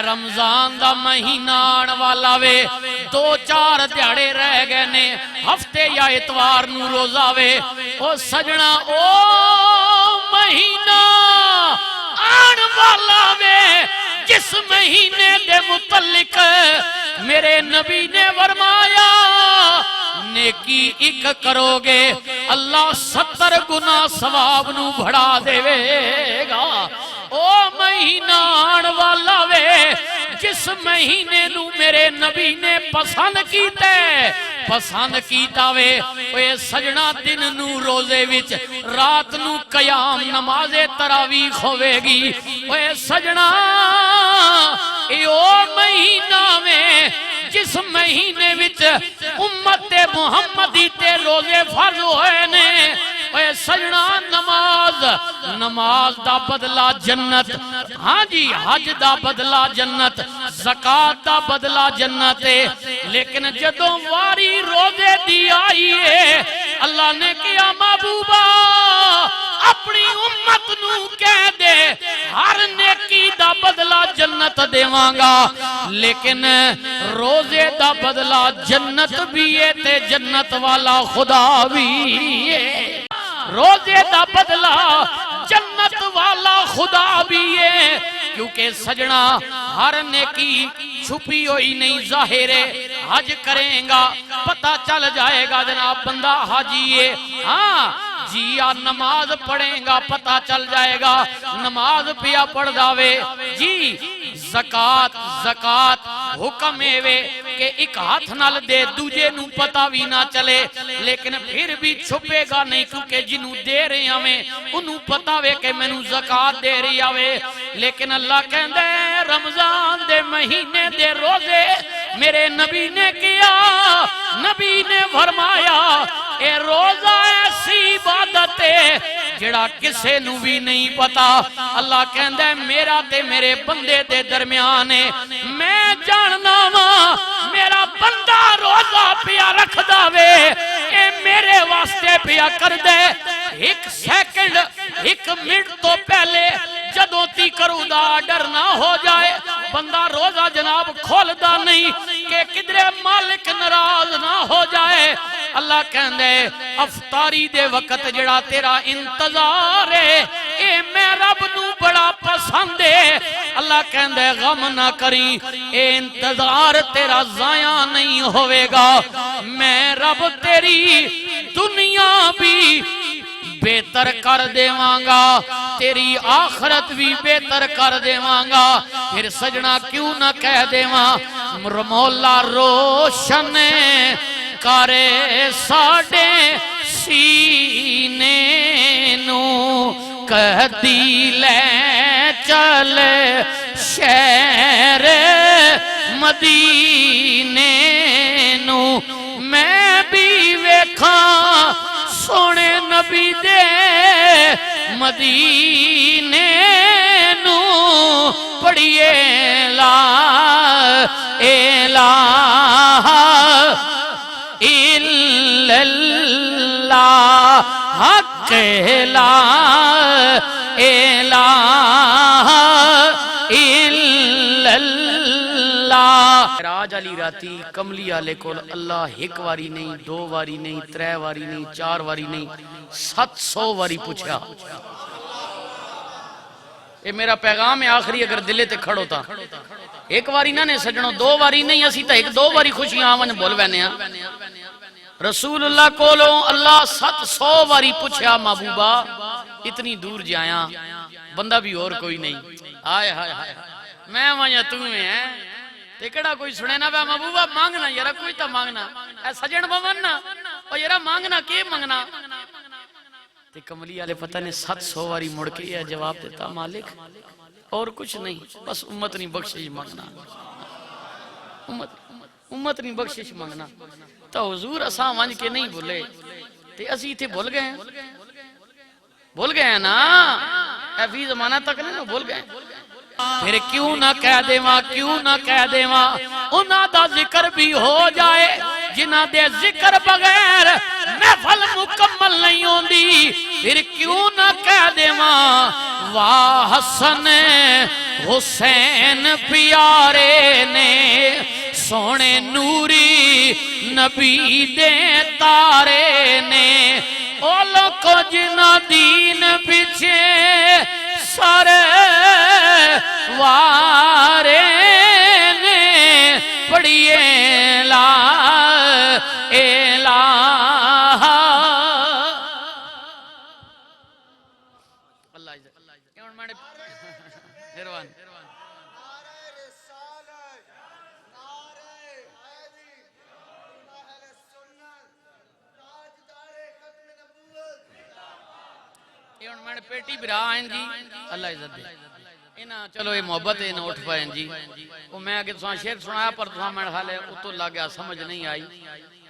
رمضان دا مہینہ آن والا وے 2-4 دیہڑے رہ گئے نے ہفتے یا اتوار نو روزہ وے او سجنا او مہینہ آن والا وے جس مہینے دے متعلق میرے نبی نے فرمایا نیکی ایک کرو گے اللہ 70 گنا ثواب نو بڑھا دے گا او مہینہ آن والا وے جس مہینے نو میرے نبی نے پسند کیتا وے اے سجنا دن نو روزے وچ رات نو قیام نماز تراویح ہوے گی اے سجنا اے او مہینہ وے جس مہینے وچ امت محمدی تے روزے فرض ہوئے نے اے سجنا نماز دا بدلہ جنت ہاں جی حج دا بدلہ جنت زکاة دا بدلہ جنت ہے لیکن جدوں واری روزے دی آئیے اللہ نے کیا محبوبہ اپنی امت نو کہہ دے ہر نیکی دا بدلہ جنت دیواں گا لیکن روزے دا بدلہ جنت بھی ہے تے جنت والا خدا بھی ہے روزے دا بدلہ جنت والا خدا بھی ہے کیونکہ سجنا ہر نیکی چھپی ہوئی نہیں ظاہر ہے حج کریں گا پتہ چل جائے گا جناب بندہ حاجی ہے ہاں جی یا نماز پڑھیں گا پتہ چل جائے گا نماز پیا پڑھ داوے جی زکاة حکم ہے کہ ایک ہاتھ نال دے دوجے نو پتہ بھی نہ چلے لیکن پھر بھی چھپے گا نہیں کیونکہ جنہوں دے رہے ہمیں انہوں پتہ وے کہ میں نو زکاة دے رہی آوے لیکن اللہ کہندے رمضان دے مہینے دے روزے میرے نبی نے کیا نبی نے فرمایا اے روزہ ایسی عبادت ہے جڑا کسے نو بھی نہیں پتا اللہ کہندے میرا تے میرے بندے دے درمیان ہے میں جاننا وا میرا بندہ روزہ پیا رکھ داوے اے میرے واسطے پیا کر دے ایک سیکنڈ ایک منٹ تو پہلے جدوں تی کرو دا ڈر نہ ہو جائے بندہ روزہ جناب کھول دا نہیں کہ کدرے مالک ناراض نہ ہو جائے اللہ کہندے افطاری دے وقت جڑا تیرا انتظار ہے اے میں رب نو بڑا پسند ہے اللہ کہندے غم نہ کری اے انتظار تیرا ضائع نہیں ہوئے گا میں رب تیری دنیا بھی بہتر کر دیواں گا تیری آخرت بھی بہتر کر دیواں گا پھر سجنا کیوں نہ کہہ دیواں مولا روشن کرے ساڈے سینے نو کہدی لے چل شہر مدینے نو میں بھی ویکھاں سونے نبی دے مدینے نو پڑھیے لا الہ الا اللہ حق لا الہ الا اللہ راج علی راتی کملی آلے کو اللہ ایک واری نہیں 2 واری نہیں 3 واری نہیں 4 واری نہیں 700 واری پوچھا یہ میرا پیغام ہے آخری اگر دلے تے کھڑو تا ایک واری نہ نے سجنوں 2 واری نہیں اسی تا 1-2 واری خوشیاں آمن بول بینے ہیں رسول اللہ کولوں اللہ 700 واری پوچھا محبوبہ اتنی دور جایا بندہ بھی اور کوئی نہیں آئے ہائے ہائے میں وہاں تمہیں ہیں تکڑا کوئی سنے نا بے محبوبہ مانگنا یرا کوئی تا مانگنا اے سجن بماننا اور یرا مانگنا کی مانگنا تے کملی آلے پتہ نے 700 واری مڑ کے یہ جواب دیتا مالک اور کچھ نہیں بس امت نہیں بخشش مانگنا امت نہیں بخشش مانگنا تو حضور اساں وانج کے نہیں بھولے تے اسی تھے بھول گئے ہیں نا اے فی زمانہ تک نہیں بھول گئے پھر کیوں نہ کہہ دیواں انہاں دا ذکر بھی ہو جائے جنہاں دے ذکر بغیر محفل مکمل نہیں ہوندی پھر کیوں نہ کہہ دیواں واہ حسن حسین پیارے نے سونے نوری نبی دے تارے نے اولو کو جنہ دین پیچھے سارے وارے نے پڑھیے لا الہ اللہ نروان میں پیٹی برا آئیں جی اللہ عزت دے انہاں چلو یہ محبت ہے انہاں اٹھ پائیں جی وہ میں آگے تساں شیر سنایا پر تساں میں حال ہے اتو لگیا سمجھ نہیں آئی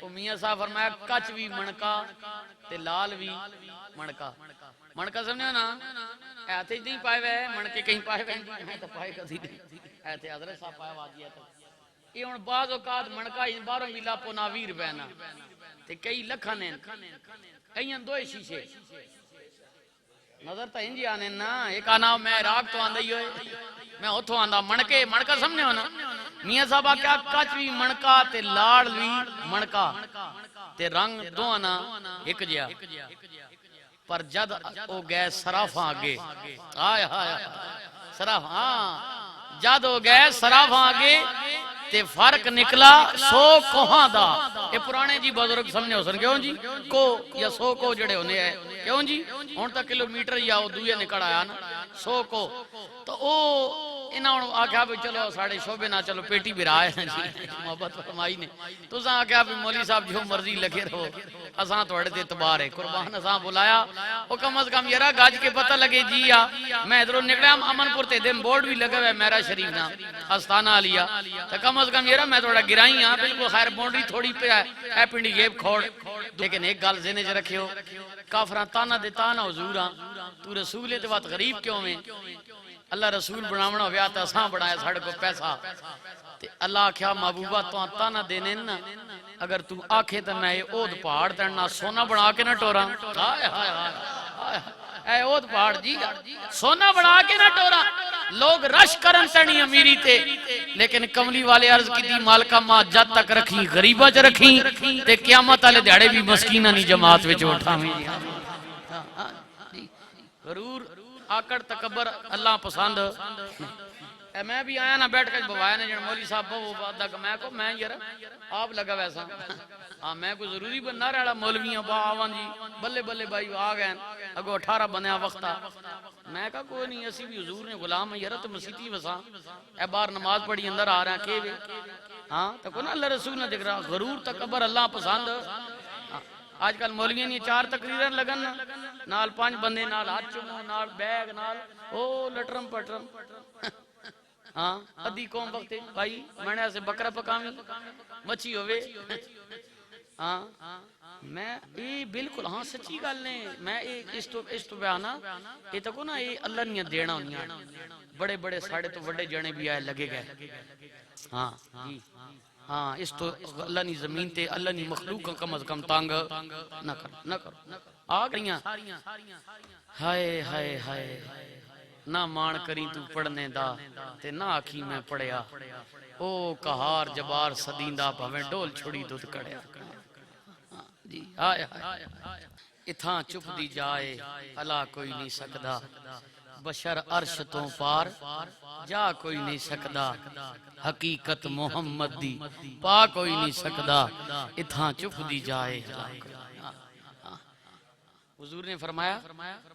وہ میاں صاحب فرمایا کچ بھی منکا تے لال بھی منکا منکا سمجھو نا ایتے ہی نہیں پائے ہوئے منکے کہیں پائے ہوئے میں تو پائے کسی نہیں ایتے حضرت صاحب پائے واجی ہے یہ ان بعض اوقات منکا ان باروں بھی لاپو ناویر بہنا تے کئی لکھن ہیں کئی اندوئے شیشے نظر تا انجی آنے نا ایک آنا میں عراق تو آندہ ہی ہوئے میں اتھو آندہ منکے منکا سمجھے ہونا میاں صاحبہ کیا کچ بھی منکا تے لاڑ بھی منکا تے رنگ دو آنا ایک جیا پر جد او گئے سرافاں آگے آئے آئے سرافاں جد او گئے سرافاں آگے تے فرق نکلا سو کوہاں دا یہ پرانے جی بزرگ سمجھے ہو سن کیوں جی کو یا سو کو جڑے ہونے ہیں کیوں جی ہون تک کلومیٹر یا وہ دوئے نکڑ آیا نا سو کو تو او انہوں نے آکھا بھی چلو ساڑھے شعبے نہ چلو پیٹی بھی رہا ہے جی محبت فرمائی نے تو ساں آکھا بھی مولی صاحب جو مرضی لگے رہو اساں تو اڑتے اعتبار ہے قربان اساں بلایا وہ کم از کم یرا گاج کے پتہ لگے جی میں ادھروں نکڑا امن پور تے دن بورڈ بھی لگا ہے میرا شریف نا استانہ آلیا تو کم از کم یرا میں تھوڑا گرائی ہاں بالکل خیر بونڈری تھوڑی پہ ہے پنڈی گیب کھوڑ لیکن ایک گال زینے جو رکھے ہو کافران تانا دے تانا حضوراں تو رسولے تے بات غریب کیوں میں اللہ رسول بناونا ہویا تا ساں بڑھایا ساڑھ کو پیسہ تے اللہ کیا محبوبہ تو تانا دینے نا اگر تو آنکھیں تا میں اود پہاڑ ترنا سونا بنا کے نہ ٹورا اے اود پہاڑ جی سونا بنا کے نہ ٹورا لوگ رش کرن تنی امیری تے لیکن کملی والے عرض کی دی مالکہ ماں جد تک رکھی غریبہ چ رکھی تے قیامت آلے دیڑے بھی مسکینہ نہیں جماعت وچ اٹھا میں غرور آکڑ تکبر اللہ پسند اے میں بھی آیا نا بیٹھ کے بوایا نے جن مولی صاحب وہ بات میں کو میں یار آپ لگا ویسا ہاں میں کو ضروری بننا رہا مولویاں با آوان جی بلے بلے بھائی آ گئے اگو 18 بنیا وقتا میں کہا کوئی نہیں اسی بھی حضور نے غلام ہے یار تو مسیتی وسا اے بار نماز پڑھی اندر آ رہا ہیں کہ ہاں تو کو نا اللہ رسول نے دیکھ رہا غرور تکبر اللہ پسند آج کل مولویاں نہیں 4 تقریریں لگن نال 5 بندے نال ہاتھ چمو نال بیگ نال او لٹرم پٹرم ہاں ادھی قوم وقت بھائی میں نے ایسے بکرا پکاویں مچھی ہوئے ہاں میں یہ بالکل ہاں سچی گل نے میں اس تو بیانا یہ تو کو نا یہ اللہ نہیں دینا ہونیاں بڑے بڑے ساڑھے تو بڑے جنے بھی آئے لگے گئے ہاں جی ہاں اس تو اللہ نی زمین تے اللہ نی مخلوق کم از کم تانگ نہ کرو آ گئیاں ہائے ہائے ہائے نہ مان کری تو پڑھنے دا تے نہ آکھی میں پڑھیا او کہار جبار صدیندہ بھویں ڈول چھڑی دودھ کڑیا جی آئے اتھاں چپ دی جائے اللہ کوئی نہیں سکدا بشر عرش تو پار جا کوئی نہیں سکدا حقیقت محمد دی پا کوئی نہیں سکدا اتھاں چپ دی جائے حضور نے فرمایا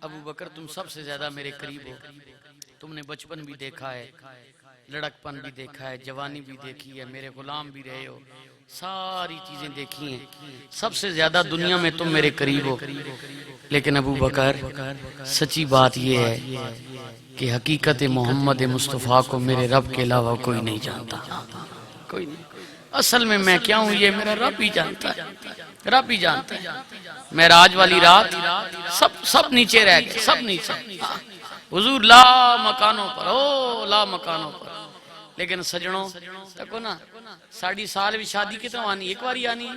ابو بکر تم سب سے زیادہ میرے قریب ہو تم نے بچپن بھی دیکھا ہے لڑکپن بھی دیکھا ہے جوانی بھی دیکھی ہے میرے غلام بھی رہے ہو ساری چیزیں دیکھی ہیں سب سے زیادہ دنیا میں تم میرے قریب ہو لیکن ابو بکر سچی بات یہ ہے کہ حقیقت محمد مصطفیٰ کو میرے رب کے علاوہ کوئی نہیں جانتا کوئی نہیں اصل میں کیا ہوں یہ میرا رب ہی جانتا ہے رب ہی جانتا ہے معراج والی رات سب نیچے رہ گئے سب نیچے حضور لا مکانوں پر او لا مکانوں پر لیکن سجنوں تکو نا ساڑھی سال بھی شادی کتنا آنی ایک باری آنی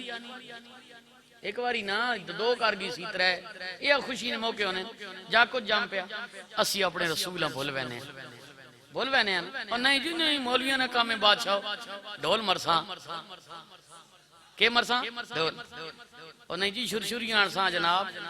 ایک باری نا 2 کارگی سی طرح یہ خوشی نے موقع ہونے جا کچھ جام پیا اسی اپنے رسولہ بھول بینے بول بہنے ہیں اور نہیں جی نہیں مولویوں نے کہا میں بادشاہ ڈھول مرساں کہ مرساں ڈھول اور نہیں جی شرشریاں آنساں جناب